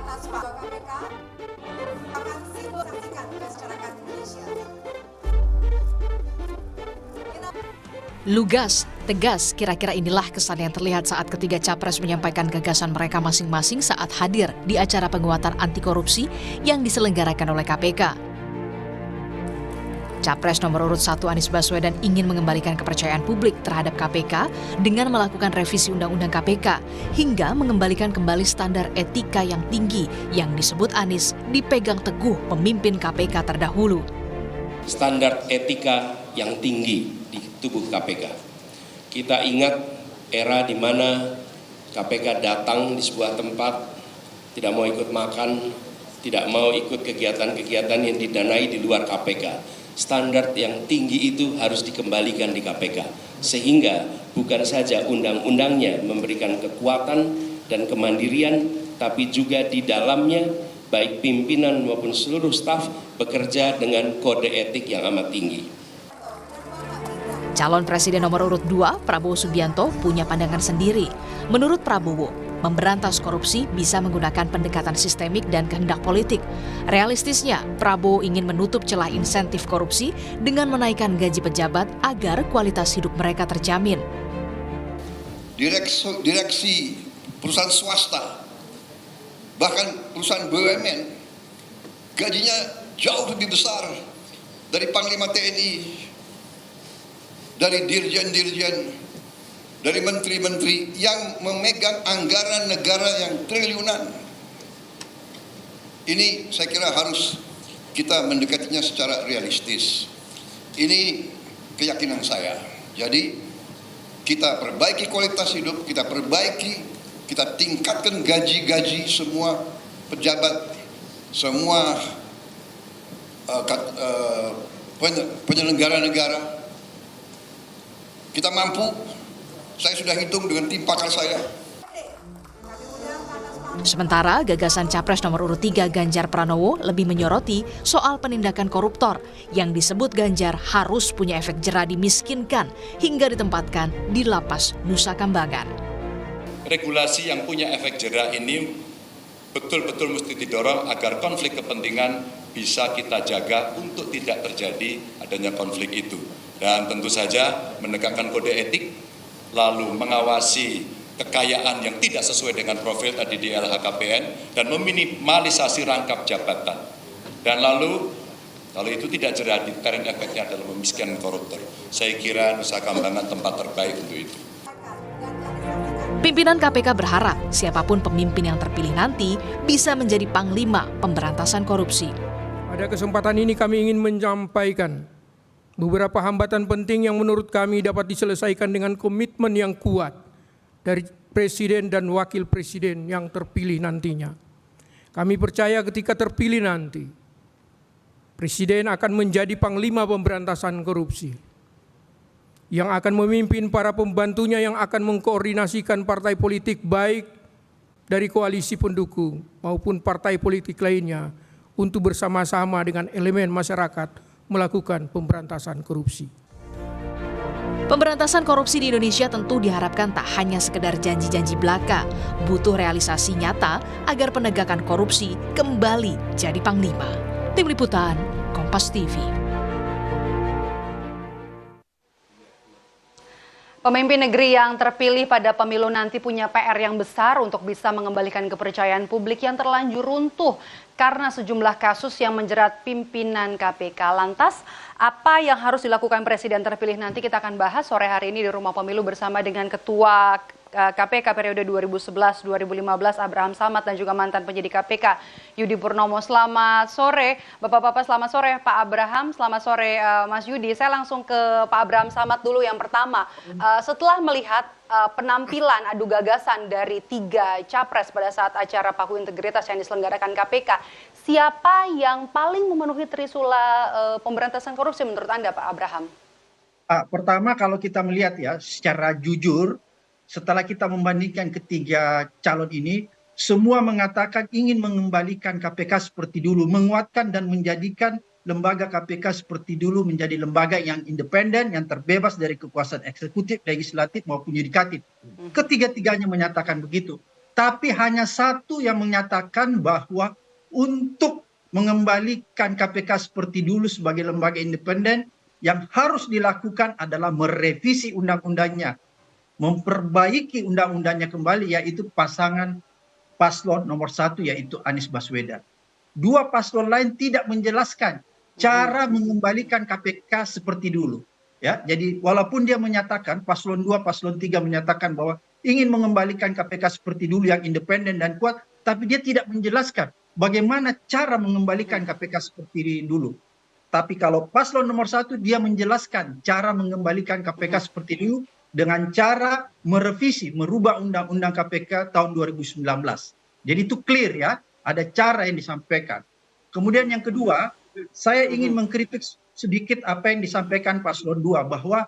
atas Pak KPK akan simbol saksikan masyarakat Indonesia. Lugas, tegas, kira-kira inilah kesan yang terlihat saat ketiga capres menyampaikan gagasan mereka masing-masing saat hadir di acara penguatan anti korupsi yang diselenggarakan oleh KPK. Capres nomor urut 1 Anies Baswedan ingin mengembalikan kepercayaan publik terhadap KPK dengan melakukan revisi Undang-Undang KPK hingga mengembalikan kembali standar etika yang tinggi yang disebut Anies dipegang teguh pemimpin KPK terdahulu. Standar etika yang tinggi di tubuh KPK. Kita ingat era di mana KPK datang di sebuah tempat, tidak mau ikut makan, tidak mau ikut kegiatan-kegiatan yang didanai di luar KPK. Standar yang tinggi itu harus dikembalikan di KPK. Sehingga bukan saja undang-undangnya memberikan kekuatan dan kemandirian, tapi juga di dalamnya baik pimpinan maupun seluruh staf bekerja dengan kode etik yang amat tinggi. Calon Presiden nomor urut 2, Prabowo Subianto, punya pandangan sendiri. Menurut Prabowo, memberantas korupsi bisa menggunakan pendekatan sistemik dan kehendak politik. Realistisnya, Prabowo ingin menutup celah insentif korupsi dengan menaikkan gaji pejabat agar kualitas hidup mereka terjamin. Direksi perusahaan swasta, bahkan perusahaan BUMN, gajinya jauh lebih besar dari Panglima TNI, dari dirjen-dirjen, dari menteri-menteri yang memegang anggaran negara yang triliunan. Ini saya kira harus kita mendekatinya secara realistis. Ini keyakinan saya. Jadi kita perbaiki kualitas hidup, kita tingkatkan gaji-gaji semua pejabat, semua penyelenggara negara. Kita mampu, saya sudah hitung dengan tim pakar saya. Sementara gagasan Capres nomor urut 3 Ganjar Pranowo lebih menyoroti soal penindakan koruptor yang disebut Ganjar harus punya efek jera dimiskinkan hingga ditempatkan di lapas Nusa Kambangan. Regulasi yang punya efek jera ini betul-betul mesti didorong agar konflik kepentingan bisa kita jaga untuk tidak terjadi adanya konflik itu. Dan tentu saja menegakkan kode etik, lalu mengawasi kekayaan yang tidak sesuai dengan profil tadi di LHKPN, dan meminimalisasi rangkap jabatan. Dan lalu, kalau itu tidak jerah, deterrent efeknya adalah memiskinkan koruptor. Saya kira Nusa Kambangan tempat terbaik untuk itu. Pimpinan KPK berharap siapapun pemimpin yang terpilih nanti bisa menjadi panglima pemberantasan korupsi. Pada kesempatan ini kami ingin menyampaikan beberapa hambatan penting yang menurut kami dapat diselesaikan dengan komitmen yang kuat dari Presiden dan Wakil Presiden yang terpilih nantinya. Kami percaya ketika terpilih nanti, Presiden akan menjadi panglima pemberantasan korupsi, yang akan memimpin para pembantunya yang akan mengkoordinasikan partai politik baik dari koalisi pendukung maupun partai politik lainnya untuk bersama-sama dengan elemen masyarakat melakukan pemberantasan korupsi. Pemberantasan korupsi di Indonesia tentu diharapkan tak hanya sekedar janji-janji belaka, butuh realisasi nyata agar penegakan korupsi kembali jadi panglima. Tim Liputan, Kompas TV. Pemimpin negeri yang terpilih pada pemilu nanti punya PR yang besar untuk bisa mengembalikan kepercayaan publik yang terlanjur runtuh karena sejumlah kasus yang menjerat pimpinan KPK. Lantas, apa yang harus dilakukan Presiden terpilih nanti kita akan bahas sore hari ini di Rumah Pemilu bersama dengan Ketua KPK periode 2011-2015 Abraham Samad dan juga mantan penyidik KPK Yudi Purnomo. Selamat sore Bapak-bapak, selamat sore Pak Abraham, selamat sore Mas Yudi. Saya langsung ke Pak Abraham Samad dulu yang pertama. Setelah melihat penampilan adu gagasan dari 3 capres pada saat acara Paku Integritas yang diselenggarakan KPK, siapa yang paling memenuhi trisula pemberantasan korupsi menurut Anda Pak Abraham? Pertama kalau kita melihat ya secara jujur, setelah kita membandingkan ketiga calon ini, semua mengatakan ingin mengembalikan KPK seperti dulu, menguatkan dan menjadikan lembaga KPK seperti dulu menjadi lembaga yang independen, yang terbebas dari kekuasaan eksekutif, legislatif maupun yudikatif. Ketiga-tiganya menyatakan begitu. tapi hanya satu yang menyatakan bahwa untuk mengembalikan KPK seperti dulu sebagai lembaga independen, yang harus dilakukan adalah merevisi undang-undangnya, memperbaiki undang-undangnya kembali, yaitu pasangan paslon nomor 1 yaitu Anies Baswedan. Dua paslon lain tidak menjelaskan cara mengembalikan KPK seperti dulu. Ya, jadi walaupun dia menyatakan paslon 2, paslon 3 menyatakan bahwa ingin mengembalikan KPK seperti dulu yang independen dan kuat, tapi dia tidak menjelaskan bagaimana cara mengembalikan KPK seperti dulu. Tapi kalau paslon nomor 1 dia menjelaskan cara mengembalikan KPK seperti dulu dengan cara merevisi, merubah undang-undang KPK tahun 2019. Jadi itu clear ya, ada cara yang disampaikan. Kemudian yang kedua, saya ingin mengkritik sedikit apa yang disampaikan paslon 2 bahwa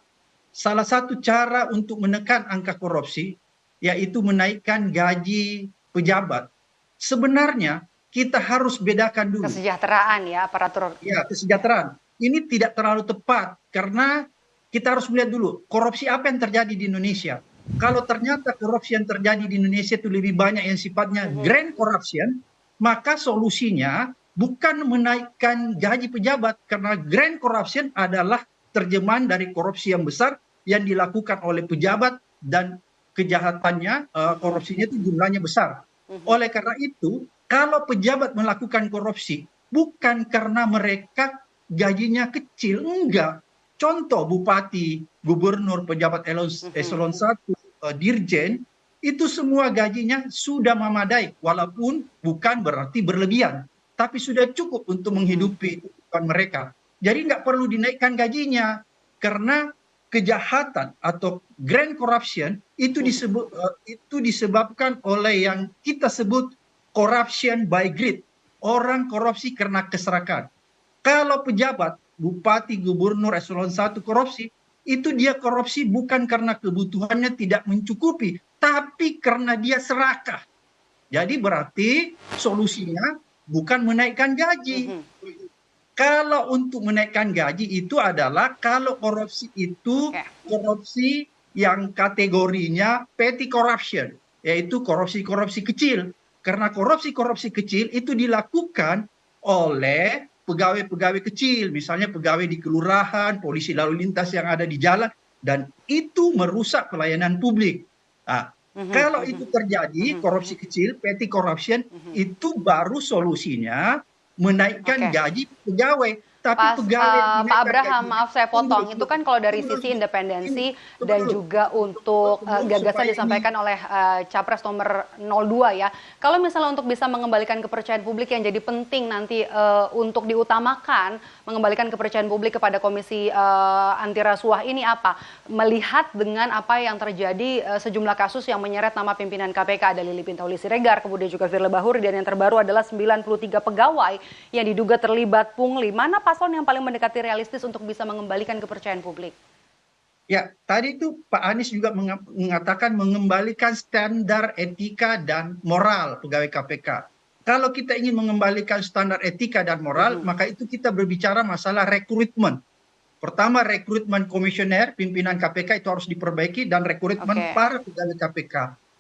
salah satu cara untuk menekan angka korupsi yaitu menaikkan gaji pejabat. Sebenarnya kita harus bedakan dulu. Kesejahteraan ya, aparatur. Ya, kesejahteraan. Ini tidak terlalu tepat karena kita harus melihat dulu korupsi apa yang terjadi di Indonesia. Kalau ternyata korupsi yang terjadi di Indonesia itu lebih banyak yang sifatnya grand corruption, maka solusinya bukan menaikkan gaji pejabat, karena grand corruption adalah terjemahan dari korupsi yang besar yang dilakukan oleh pejabat dan kejahatannya, korupsinya itu jumlahnya besar. Oleh karena itu, kalau pejabat melakukan korupsi bukan karena mereka gajinya kecil, enggak. Contoh bupati, gubernur, pejabat eselon 1, dirjen, itu semua gajinya sudah memadai, walaupun bukan berarti berlebihan, tapi sudah cukup untuk menghidupi kehidupan mereka. Jadi nggak perlu dinaikkan gajinya, karena kejahatan atau grand corruption itu disebabkan oleh yang kita sebut corruption by greed. Orang korupsi karena keserakahan. Kalau pejabat, bupati, gubernur, eselon 1 korupsi, itu dia korupsi bukan karena kebutuhannya tidak mencukupi, tapi karena dia serakah. Jadi berarti solusinya bukan menaikkan gaji. Kalau untuk menaikkan gaji itu adalah kalau korupsi itu korupsi yang kategorinya petty corruption, yaitu korupsi-korupsi kecil. Karena korupsi-korupsi kecil itu dilakukan oleh pegawai-pegawai kecil, misalnya pegawai di kelurahan, polisi lalu lintas yang ada di jalan, dan itu merusak pelayanan publik. Nah, kalau itu terjadi, korupsi kecil, petty corruption, itu baru solusinya menaikkan gaji pegawai. Tapi pegawai Pak Abraham, maaf saya potong, itu kan kalau dari sisi independensi dan juga untuk gagasan disampaikan oleh Capres nomor 02 ya. Kalau misalnya untuk bisa mengembalikan kepercayaan publik yang jadi penting nanti untuk diutamakan, mengembalikan kepercayaan publik kepada Komisi Anti Rasuah ini apa? Melihat dengan apa yang terjadi sejumlah kasus yang menyeret nama pimpinan KPK, ada Lili Pintauli Siregar, kemudian juga Firly Bahuri, dan yang terbaru adalah 93 pegawai yang diduga terlibat pungli. Mana paslon yang paling mendekati realistis untuk bisa mengembalikan kepercayaan publik? Ya, tadi itu Pak Anies juga mengatakan mengembalikan standar etika dan moral pegawai KPK. Kalau kita ingin mengembalikan standar etika dan moral, maka itu kita berbicara masalah rekrutmen. Pertama, rekrutmen komisioner, pimpinan KPK itu harus diperbaiki, dan rekrutmen para pegawai KPK.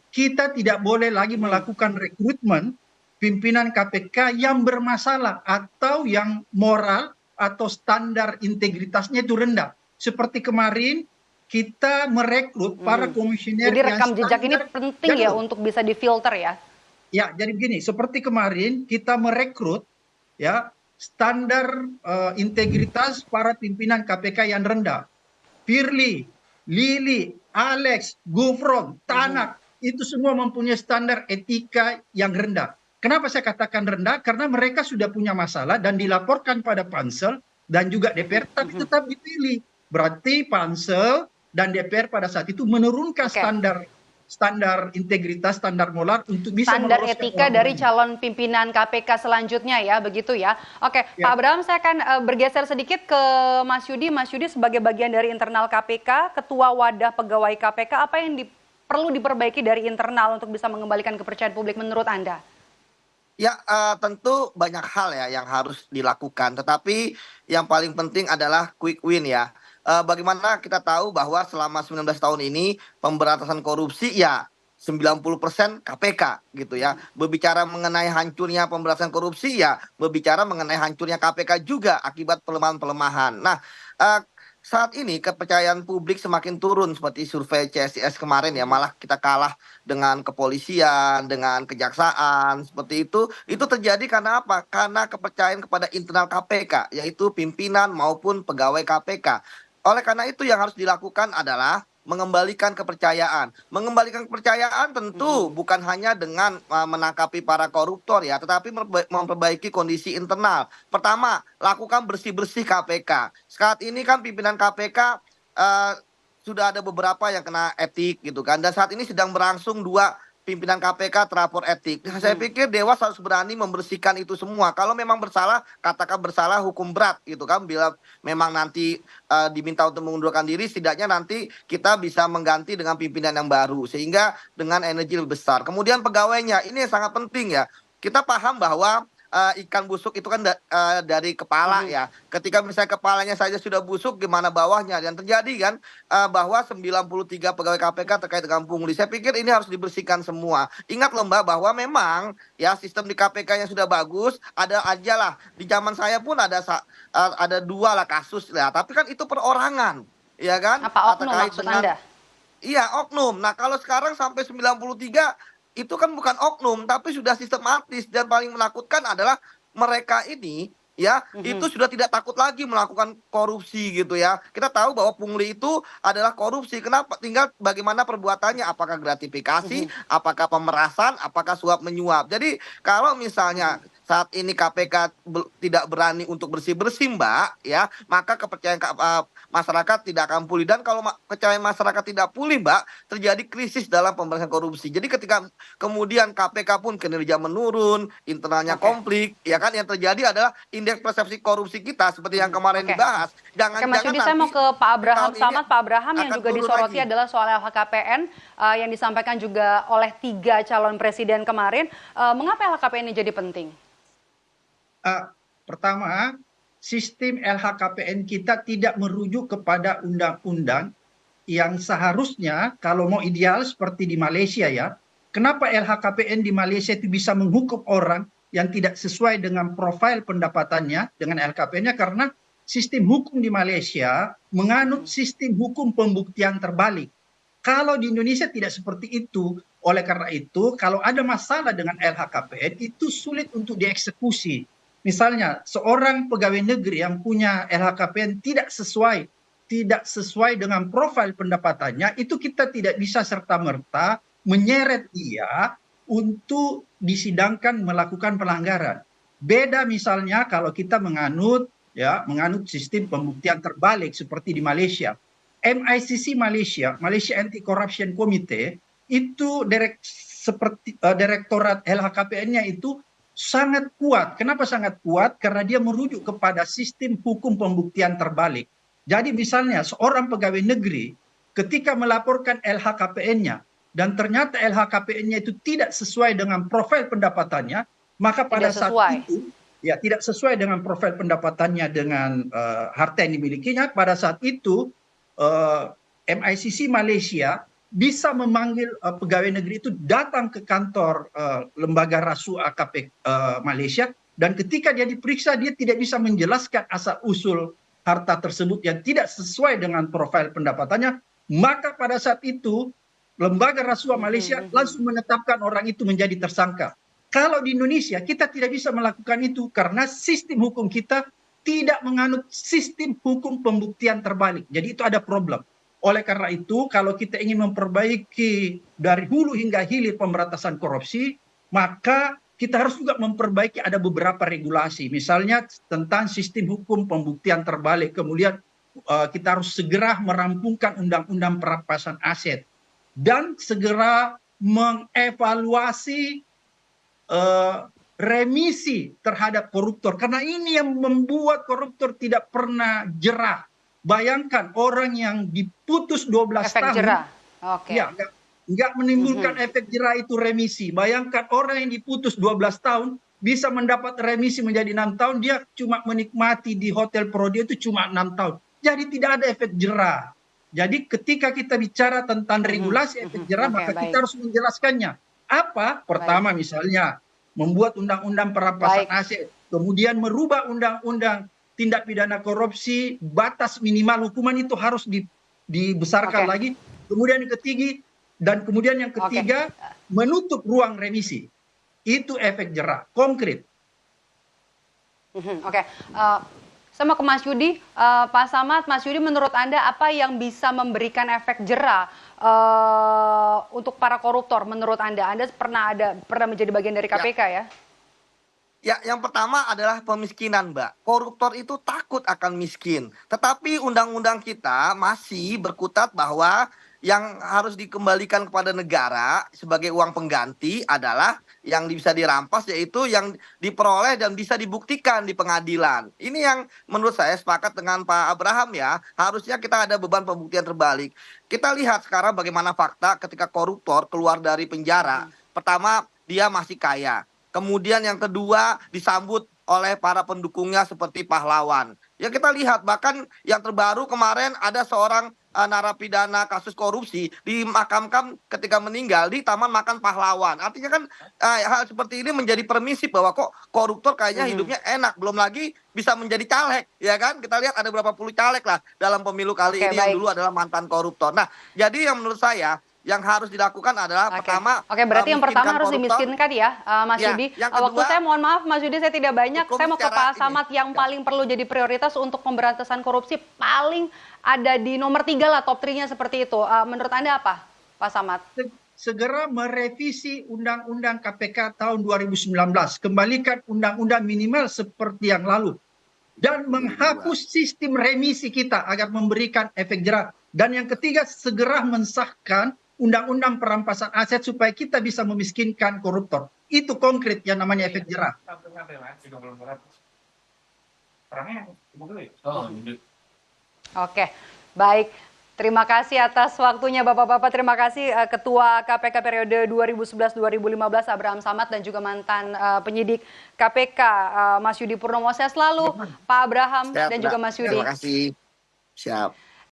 Kita tidak boleh lagi melakukan rekrutmen pimpinan KPK yang bermasalah atau yang moral atau standar integritasnya itu rendah. Seperti kemarin kita merekrut para komisioner. Jadi rekam jejak ini penting ya untuk bisa difilter ya. Ya, jadi begini, seperti kemarin kita merekrut ya standar integritas para pimpinan KPK yang rendah. Firly, Lili, Alex, Gufron, Tanak, itu semua mempunyai standar etika yang rendah. Kenapa saya katakan rendah? Karena mereka sudah punya masalah dan dilaporkan pada Pansel dan juga DPR, tapi tetap dipilih. Berarti Pansel dan DPR pada saat itu menurunkan standar integritas, standar moral untuk bisa standar etika dari calon pimpinan KPK selanjutnya ya, begitu ya. Oke, Pak Abraham, saya akan bergeser sedikit ke Mas Yudi. Mas Yudi, sebagai bagian dari internal KPK, Ketua Wadah Pegawai KPK, apa yang perlu diperbaiki dari internal untuk bisa mengembalikan kepercayaan publik menurut Anda? Ya, tentu banyak hal ya yang harus dilakukan, tetapi yang paling penting adalah quick win ya. Bagaimana kita tahu bahwa selama 19 tahun ini pemberantasan korupsi ya 90% KPK gitu ya. Berbicara mengenai hancurnya pemberantasan korupsi ya berbicara mengenai hancurnya KPK juga akibat pelemahan-pelemahan. Nah, saat ini kepercayaan publik semakin turun seperti survei CSIS kemarin ya, malah kita kalah dengan kepolisian, dengan kejaksaan, seperti itu. Itu terjadi karena apa? Karena kepercayaan kepada internal KPK, yaitu pimpinan maupun pegawai KPK. Oleh karena itu yang harus dilakukan adalah mengembalikan kepercayaan. Mengembalikan kepercayaan tentu bukan hanya dengan menangkapi para koruptor ya, tetapi memperbaiki kondisi internal. Pertama, lakukan bersih-bersih KPK. Saat ini kan pimpinan KPK sudah ada beberapa yang kena etik gitu kan, dan saat ini sedang berlangsung 2 pimpinan KPK terapor etik. Saya pikir Dewas harus berani membersihkan itu semua. Kalau memang bersalah, katakan bersalah, hukum berat gitu kan. Bila memang nanti diminta untuk mengundurkan diri, setidaknya nanti kita bisa mengganti dengan pimpinan yang baru sehingga dengan energi lebih besar. Kemudian pegawainya ini sangat penting ya. Kita paham bahwa ikan busuk itu kan dari kepala ya. Ketika misalnya kepalanya saja sudah busuk, gimana bawahnya? Dan terjadi kan bahwa 93 pegawai KPK terkait dengan pungli. Saya pikir ini harus dibersihkan semua. Ingat loh Mbak, bahwa memang ya sistem di KPK yang sudah bagus, ada aja lah. Di zaman saya pun ada 2 lah kasus ya. Tapi kan itu perorangan, ya kan? Apa oknum Terkait maksud dengan, Anda? iya, oknum. Nah, kalau sekarang sampai 93 itu kan bukan oknum tapi sudah sistematis, dan paling menakutkan adalah mereka ini ya itu sudah tidak takut lagi melakukan korupsi gitu ya. Kita tahu bahwa pungli itu adalah korupsi. Kenapa? Tinggal bagaimana perbuatannya, apakah gratifikasi, apakah pemerasan, apakah suap menyuap. Jadi kalau misalnya saat ini KPK tidak berani untuk bersih-bersih Mbak ya, maka kepercayaan masyarakat tidak akan pulih. Dan kalau kepercayaan masyarakat tidak pulih Mbak, terjadi krisis dalam pemberantasan korupsi. Jadi ketika kemudian KPK pun kinerja menurun, internalnya konflik, ya kan, yang terjadi adalah indeks persepsi korupsi kita seperti yang kemarin dibahas. Mas Yudi, saya mau ke Pak Abraham Samad. Pak Abraham, yang juga disoroti adalah soal LHKPN yang disampaikan juga oleh 3 calon presiden kemarin. Mengapa LHKPN ini jadi penting? Pertama, sistem LHKPN kita tidak merujuk kepada undang-undang yang seharusnya kalau mau ideal seperti di Malaysia ya. Kenapa LHKPN di Malaysia itu bisa menghukum orang yang tidak sesuai dengan profil pendapatannya dengan LHKPN-nya? Karena sistem hukum di Malaysia menganut sistem hukum pembuktian terbalik. Kalau di Indonesia tidak seperti itu. Oleh karena itu, kalau ada masalah dengan LHKPN itu sulit untuk dieksekusi. Misalnya seorang pegawai negeri yang punya LHKPN tidak sesuai dengan profil pendapatannya, itu kita tidak bisa serta-merta menyeret dia untuk disidangkan melakukan pelanggaran. Beda misalnya kalau kita menganut sistem pembuktian terbalik seperti di Malaysia. MICC Malaysia Anti-Corruption Committee itu direktorat LHKPN-nya itu sangat kuat. Kenapa sangat kuat? Karena dia merujuk kepada sistem hukum pembuktian terbalik. Jadi misalnya seorang pegawai negeri ketika melaporkan LHKPN-nya dan ternyata LHKPN-nya itu tidak sesuai dengan profil pendapatannya, maka pada saat itu ya tidak sesuai dengan profil pendapatannya dengan harta yang dimilikinya, pada saat itu MICC Malaysia bisa memanggil pegawai negeri itu datang ke kantor lembaga rasuah Malaysia, dan ketika dia diperiksa dia tidak bisa menjelaskan asal-usul harta tersebut yang tidak sesuai dengan profil pendapatannya, maka pada saat itu lembaga rasuah Malaysia langsung menetapkan orang itu menjadi tersangka. Kalau di Indonesia kita tidak bisa melakukan itu karena sistem hukum kita tidak menganut sistem hukum pembuktian terbalik. Jadi itu ada problem. Oleh karena itu, kalau kita ingin memperbaiki dari hulu hingga hilir pemberantasan korupsi, maka kita harus juga memperbaiki ada beberapa regulasi. Misalnya tentang sistem hukum pembuktian terbalik. Kemudian kita harus segera merampungkan undang-undang perampasan aset. Dan segera mengevaluasi remisi terhadap koruptor. Karena ini yang membuat koruptor tidak pernah jerah. Bayangkan orang yang diputus 12 efek tahun, jerah. Ya, nggak menimbulkan efek jerah itu remisi. Bayangkan orang yang diputus 12 tahun bisa mendapat remisi menjadi 6 tahun, dia cuma menikmati di hotel Prodia itu cuma 6 tahun. Jadi tidak ada efek jerah. Jadi ketika kita bicara tentang regulasi efek jerah, Oke, maka baik. kita harus menjelaskannya. Apa? Pertama misalnya membuat undang-undang perampasan Baik. aset, kemudian merubah undang-undang tindak pidana korupsi, batas minimal hukuman itu harus dibesarkan Oke. lagi. Kemudian yang ketiga menutup ruang remisi. Itu efek jerah konkret. Oke, saya mau ke Mas Yudi, Pak Samad, Mas Yudi, menurut Anda apa yang bisa memberikan efek jera untuk para koruptor? Menurut Anda pernah menjadi bagian dari KPK ya? Ya, yang pertama adalah pemiskinan, Mbak. Koruptor itu takut akan miskin. Tetapi undang-undang kita masih berkutat bahwa yang harus dikembalikan kepada negara sebagai uang pengganti adalah yang bisa dirampas, yaitu yang diperoleh dan bisa dibuktikan di pengadilan. Ini yang menurut saya sepakat dengan Pak Abraham ya. Harusnya kita ada beban pembuktian terbalik. Kita lihat sekarang bagaimana fakta ketika koruptor keluar dari penjara. Pertama, dia masih kaya. Kemudian yang kedua disambut oleh para pendukungnya seperti pahlawan. Ya kita lihat bahkan yang terbaru kemarin ada seorang narapidana kasus korupsi dimakamkan ketika meninggal di Taman Makan Pahlawan. Artinya kan hal seperti ini menjadi permisif bahwa kok koruptor kayaknya hidupnya enak. Belum lagi bisa menjadi caleg, ya kan? Kita lihat ada berapa puluh caleg lah dalam pemilu kali ini yang dulu adalah mantan koruptor. Nah, jadi yang menurut saya yang harus dilakukan adalah pertama. Oke, berarti yang pertama harus dimiskinkan ya, Mas Ya, Yudi. yang kedua, Waktu saya mohon maaf, Mas Yudi, saya tidak banyak. hukum Saya mau ke secara Pak Samad yang paling perlu jadi prioritas untuk pemberantasan korupsi, paling ada di nomor 3 lah, top 3-nya seperti itu. Menurut Anda apa, Pak Samad? Segera merevisi Undang-Undang KPK tahun 2019, kembalikan undang-undang minimal seperti yang lalu, dan menghapus sistem remisi kita agar memberikan efek jerah. Dan yang ketiga, segera mensahkan Undang-Undang perampasan aset supaya kita bisa memiskinkan koruptor. Itu konkret yang namanya efek jerah. Oke, baik. Terima kasih atas waktunya Bapak-Bapak. Terima kasih Ketua KPK periode 2011-2015 Abraham Samad dan juga mantan penyidik KPK Mas Yudi Purnomo. Saya selalu Pak Abraham dan juga Mas Yudi. Terima kasih. Siap.